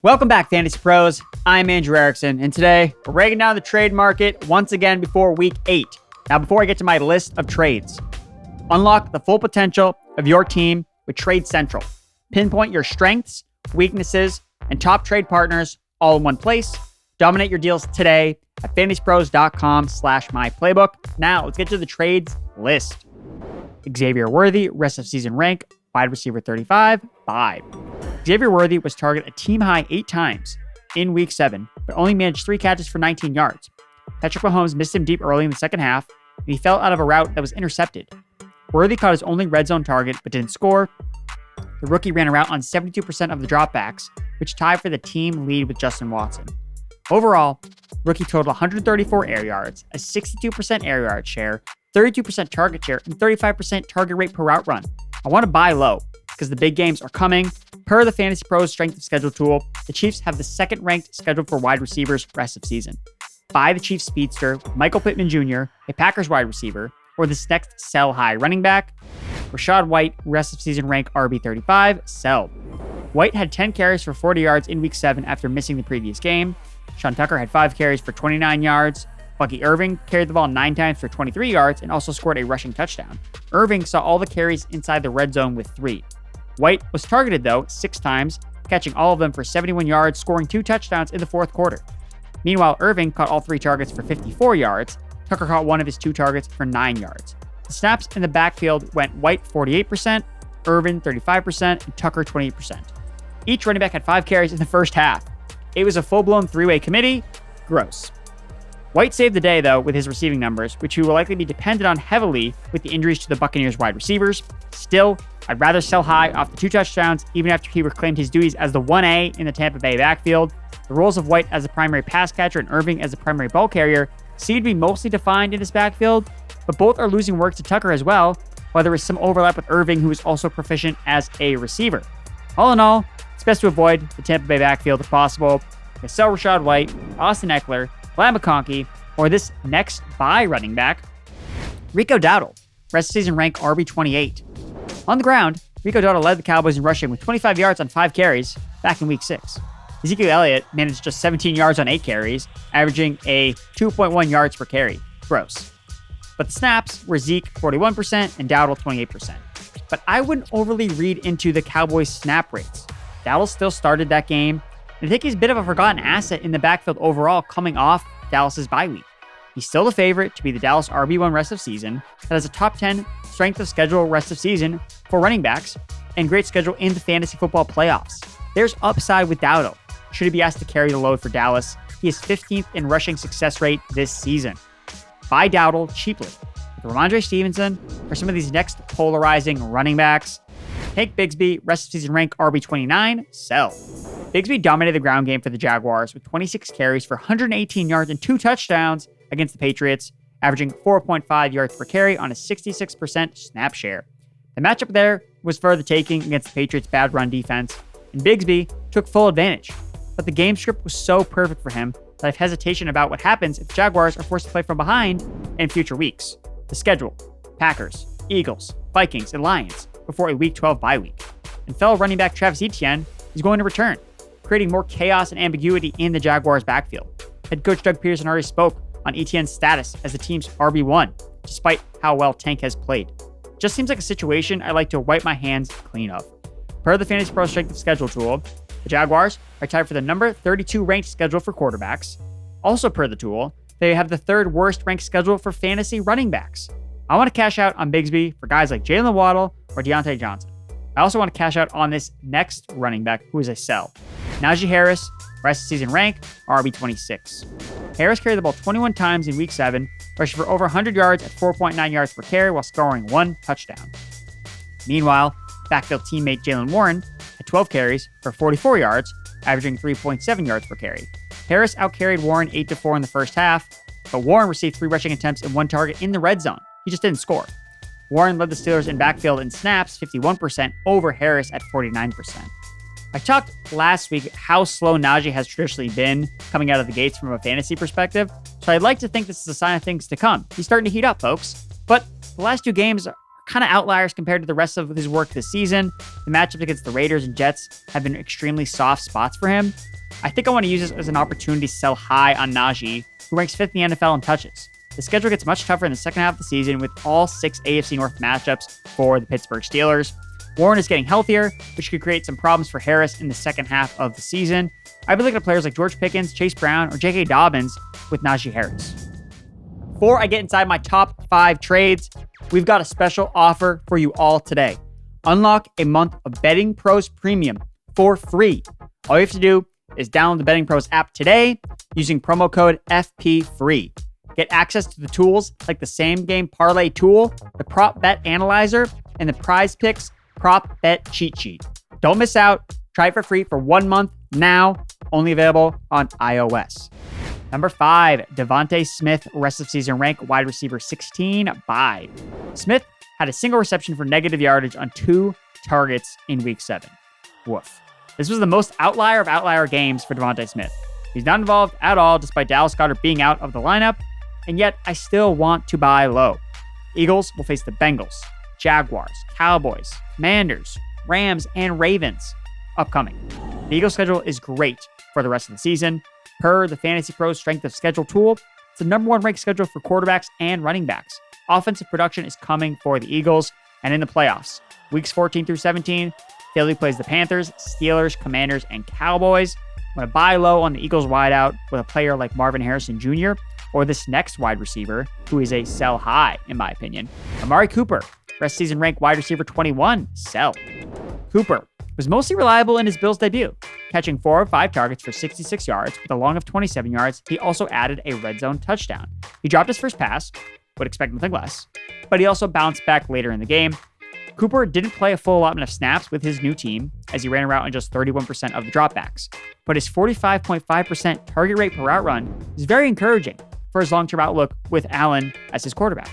Welcome back, Fantasy Pros. I'm Andrew Erickson, and today we're breaking down the trade market once again before Week 8. Now, before I get to my list of trades, unlock the full potential of your team with Trade Central. Pinpoint your strengths, weaknesses, and top trade partners all in one place. Dominate your deals today at fantasypros.com/myplaybook. Now, let's get to the trades list. Xavier Worthy, rest of season rank, wide receiver 35, 5. Xavier Worthy was targeted a team-high 8 times in Week 7, but only managed 3 catches for 19 yards. Patrick Mahomes missed him deep early in the second half, and he fell out of a route that was intercepted. Worthy caught his only red zone target, but didn't score. The rookie ran a route on 72% of the dropbacks, which tied for the team lead with Justin Watson. Overall, rookie totaled 134 air yards, a 62% air yard share, 32% target share, and 35% target rate per route run. I want to buy low because the big games are coming. Per the Fantasy Pros strength of schedule tool, the Chiefs have the second-ranked schedule for wide receivers rest of season. Buy the Chiefs speedster, Michael Pittman Jr., a Packers wide receiver, or this next sell high running back. Rachaad White, rest of season rank RB35, sell. White had 10 carries for 40 yards in Week 7 after missing the previous game. Sean Tucker had 5 carries for 29 yards. Bucky Irving carried the ball 9 times for 23 yards and also scored a rushing touchdown. Irving saw all the carries inside the red zone with 3. White was targeted, though, 6 times, catching all of them for 71 yards, scoring 2 touchdowns in the fourth quarter. Meanwhile, Irving caught all 3 targets for 54 yards. Tucker caught one of his 2 targets for 9 yards. The snaps in the backfield went White 48%, Irvin 35%, and Tucker 28%. Each running back had 5 carries in the first half. It was a full-blown 3-way committee. Gross. White saved the day, though, with his receiving numbers, which he will likely be dependent on heavily with the injuries to the Buccaneers wide receivers. Still, I'd rather sell high off the 2 touchdowns, even after he reclaimed his duties as the 1A in the Tampa Bay backfield. The roles of White as the primary pass catcher and Irving as the primary ball carrier seem to be mostly defined in this backfield, but both are losing work to Tucker as well, while there is some overlap with Irving, who is also proficient as a receiver. All in all, it's best to avoid the Tampa Bay backfield if possible. You can sell Rachaad White, Austin Eckler, Vlad McConkey, or this next buy running back, Rico Dowdle, rest of season rank RB28. On the ground, Rico Dowdle led the Cowboys in rushing with 25 yards on 5 carries back in Week 6. Ezekiel Elliott managed just 17 yards on 8 carries, averaging a 2.1 yards per carry. Gross. But the snaps were Zeke 41% and Dowdle 28%. But I wouldn't overly read into the Cowboys' snap rates. Dowdle still started that game, and I think he's a bit of a forgotten asset in the backfield overall coming off Dallas's bye week. He's still the favorite to be the Dallas RB1 rest of season that has a top 10 strength of schedule rest of season for running backs and great schedule in the fantasy football playoffs. There's upside with Dowdle. Should he be asked to carry the load for Dallas, he is 15th in rushing success rate this season. Buy Dowdle cheaply with Ramondre Stevenson or some of these next polarizing running backs. Take Bigsby, rest of season rank RB29, sell. Bigsby dominated the ground game for the Jaguars with 26 carries for 118 yards and 2 touchdowns against the Patriots, averaging 4.5 yards per carry on a 66% snap share. The matchup there was for the taking against the Patriots' bad run defense, and Bigsby took full advantage. But the game script was so perfect for him that I have hesitation about what happens if the Jaguars are forced to play from behind in future weeks. The schedule: Packers, Eagles, Vikings, and Lions before a Week 12 bye week. And fellow running back Travis Etienne is going to return, creating more chaos and ambiguity in the Jaguars' backfield. Head coach Doug Peterson already spoke on Etienne's status as the team's RB1, despite how well Tank has played. Just seems like a situation I like to wipe my hands clean of. Per the Fantasy Pro strength of schedule tool, the Jaguars are tied for the number 32 ranked schedule for quarterbacks. Also per the tool, they have the 3rd worst ranked schedule for fantasy running backs. I want to cash out on Bigsby for guys like Jalen Waddle or Deontay Johnson. I also want to cash out on this next running back, who is a sell. Najee Harris, rest of season rank, RB26. Harris carried the ball 21 times in Week 7, rushing for over 100 yards at 4.9 yards per carry while scoring 1 touchdown. Meanwhile, backfield teammate Jalen Warren had 12 carries for 44 yards, averaging 3.7 yards per carry. Harris outcarried Warren 8-4 in the first half, but Warren received 3 rushing attempts and 1 target in the red zone. He just didn't score. Warren led the Steelers in backfield in snaps, 51%, over Harris at 49%. I talked last week how slow Najee has traditionally been coming out of the gates from a fantasy perspective, so I'd like to think this is a sign of things to come. He's starting to heat up, folks. But the last 2 games are kind of outliers compared to the rest of his work this season. The matchups against the Raiders and Jets have been extremely soft spots for him. I think I want to use this as an opportunity to sell high on Najee, who ranks 5th in the NFL in touches. The schedule gets much tougher in the second half of the season with all 6 AFC North matchups for the Pittsburgh Steelers. Warren is getting healthier, which could create some problems for Harris in the second half of the season. I've been looking at players like George Pickens, Chase Brown, or J.K. Dobbins with Najee Harris. Before I get inside my top 5 trades, we've got a special offer for you all today. Unlock a month of Betting Pros Premium for free. All you have to do is download the Betting Pros app today using promo code FPFREE. Get access to the tools like the Same Game Parlay tool, the Prop Bet Analyzer, and the Prize Picks Prop Bet Cheat Sheet. Don't miss out. Try it for free for 1 month now. Only available on iOS. Number 5, Devonta Smith, rest of season rank, wide receiver 16, bye. Smith had a single reception for negative yardage on 2 targets in week 7. Woof. This was the most outlier of outlier games for Devonta Smith. He's not involved at all despite Dallas Goedert being out of the lineup, and yet I still want to buy low. Eagles will face the Bengals, Jaguars, Cowboys, Commanders, Rams, and Ravens upcoming. The Eagles' schedule is great for the rest of the season. Per the FantasyPros strength of schedule tool, it's the number 1 ranked schedule for quarterbacks and running backs. Offensive production is coming for the Eagles, and in the playoffs, weeks 14 through 17, Philly plays the Panthers, Steelers, Commanders, and Cowboys. I'm going to buy low on the Eagles wideout with a player like Marvin Harrison Jr. or this next wide receiver, who is a sell high, in my opinion. Amari Cooper, rest season rank wide receiver 21, sell. Cooper was mostly reliable in his Bills debut, catching 4 of 5 targets for 66 yards with a long of 27 yards. He also added a red zone touchdown. He dropped his first pass, would expect nothing less, but he also bounced back later in the game. Cooper didn't play a full allotment of snaps with his new team, as he ran a route on just 31% of the dropbacks, but his 45.5% target rate per route run is very encouraging for his long-term outlook with Allen as his quarterback.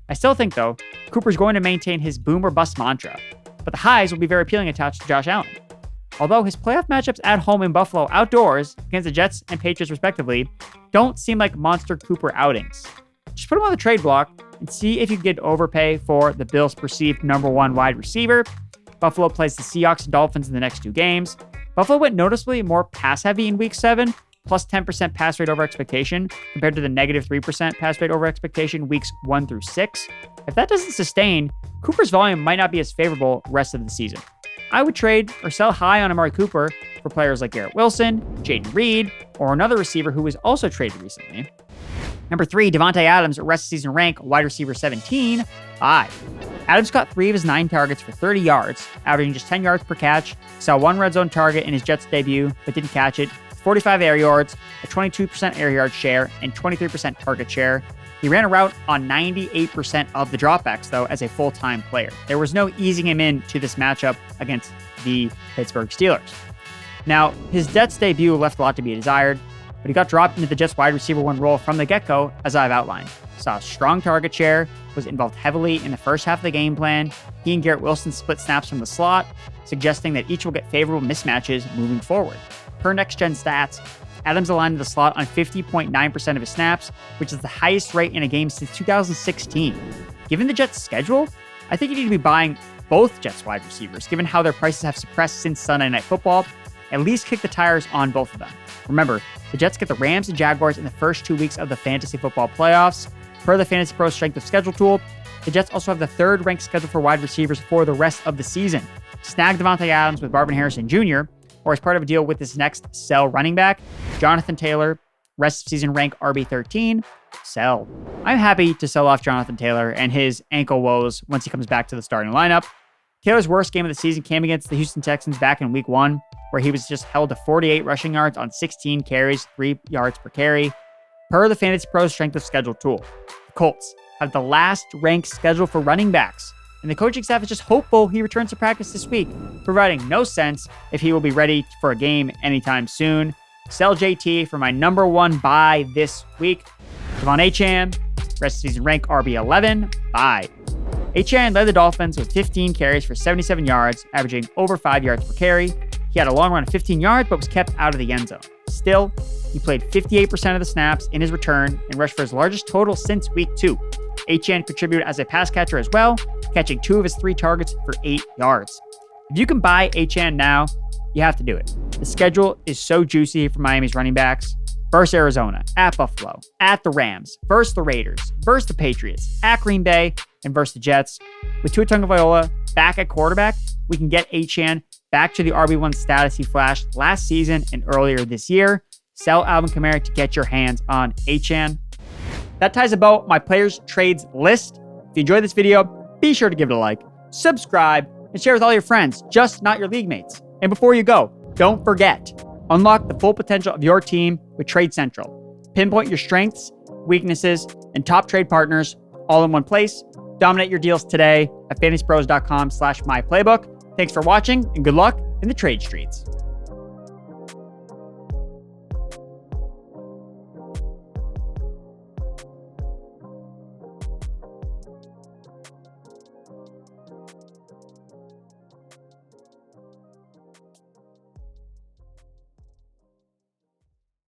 I still think, though, Cooper's going to maintain his boom or bust mantra, but the highs will be very appealing attached to Josh Allen. Although his playoff matchups at home in Buffalo outdoors against the Jets and Patriots respectively don't seem like monster Cooper outings. Just put him on the trade block and see if you can get overpay for the Bills' perceived number 1 wide receiver. Buffalo plays the Seahawks and Dolphins in the next 2 games. Buffalo went noticeably more pass-heavy in week 7, plus 10% pass rate over expectation compared to the negative 3% pass rate over expectation weeks 1 through 6. If that doesn't sustain, Cooper's volume might not be as favorable rest of the season. I would trade or sell high on Amari Cooper for players like Garrett Wilson, Jaden Reed, or another receiver who was also traded recently. Number 3, Davante Adams, rest of season rank, wide receiver 17, bye. Adams caught 3 of his 9 targets for 30 yards, averaging just 10 yards per catch. Saw 1 red zone target in his Jets debut, but didn't catch it. 45 air yards, a 22% air yard share, and 23% target share. He ran a route on 98% of the dropbacks, though, as a full-time player. There was no easing him into this matchup against the Pittsburgh Steelers. Now, his Jets debut left a lot to be desired, but he got dropped into the Jets wide receiver 1 role from the get-go, as I've outlined. Saw a strong target share, was involved heavily in the first half of the game plan. He and Garrett Wilson split snaps from the slot, suggesting that each will get favorable mismatches moving forward. Per next-gen stats, Adams aligned to the slot on 50.9% of his snaps, which is the highest rate in a game since 2016. Given the Jets' schedule, I think you need to be buying both Jets wide receivers, given how their prices have suppressed since Sunday Night Football. At least kick the tires on both of them. Remember, the Jets get the Rams and Jaguars in the first 2 weeks of the fantasy football playoffs. Per the FantasyPros strength of schedule tool, the Jets also have the 3rd ranked schedule for wide receivers for the rest of the season. Snag Davante Adams with Marvin Harrison Jr., or as part of a deal with his next sell running back, Jonathan Taylor, rest of season rank RB13, sell. I'm happy to sell off Jonathan Taylor and his ankle woes once he comes back to the starting lineup. Taylor's worst game of the season came against the Houston Texans back in week 1, where he was just held to 48 rushing yards on 16 carries, 3 yards per carry. Per the FantasyPros strength of schedule tool, the Colts have the last ranked schedule for running backs, and the coaching staff is just hopeful he returns to practice this week, providing no sense if he will be ready for a game anytime soon. Sell JT for my number 1 buy this week. Devon Achane, rest of season rank RB11, buy. Achane led the Dolphins with 15 carries for 77 yards, averaging over 5 yards per carry. He had a long run of 15 yards, but was kept out of the end zone. Still, he played 58% of the snaps in his return and rushed for his largest total since week 2. Achane contributed as a pass catcher as well, catching 2 of his 3 targets for 8 yards. If you can buy Achane now, you have to do it. The schedule is so juicy for Miami's running backs. Versus Arizona, at Buffalo, at the Rams, versus the Raiders, versus the Patriots, at Green Bay, and versus the Jets. With Tua Tagovailoa back at quarterback, we can get Achane back to the RB1 status he flashed last season and earlier this year. Sell Alvin Kamara to get your hands on Achane. That ties about my players trades list. If you enjoyed this video, be sure to give it a like, subscribe, and share with all your friends, just not your league mates. And before you go, don't forget, unlock the full potential of your team with Trade Central. Pinpoint your strengths, weaknesses, and top trade partners all in one place. Dominate your deals today at fantasypros.com/myplaybook. Thanks for watching and good luck in the trade streets.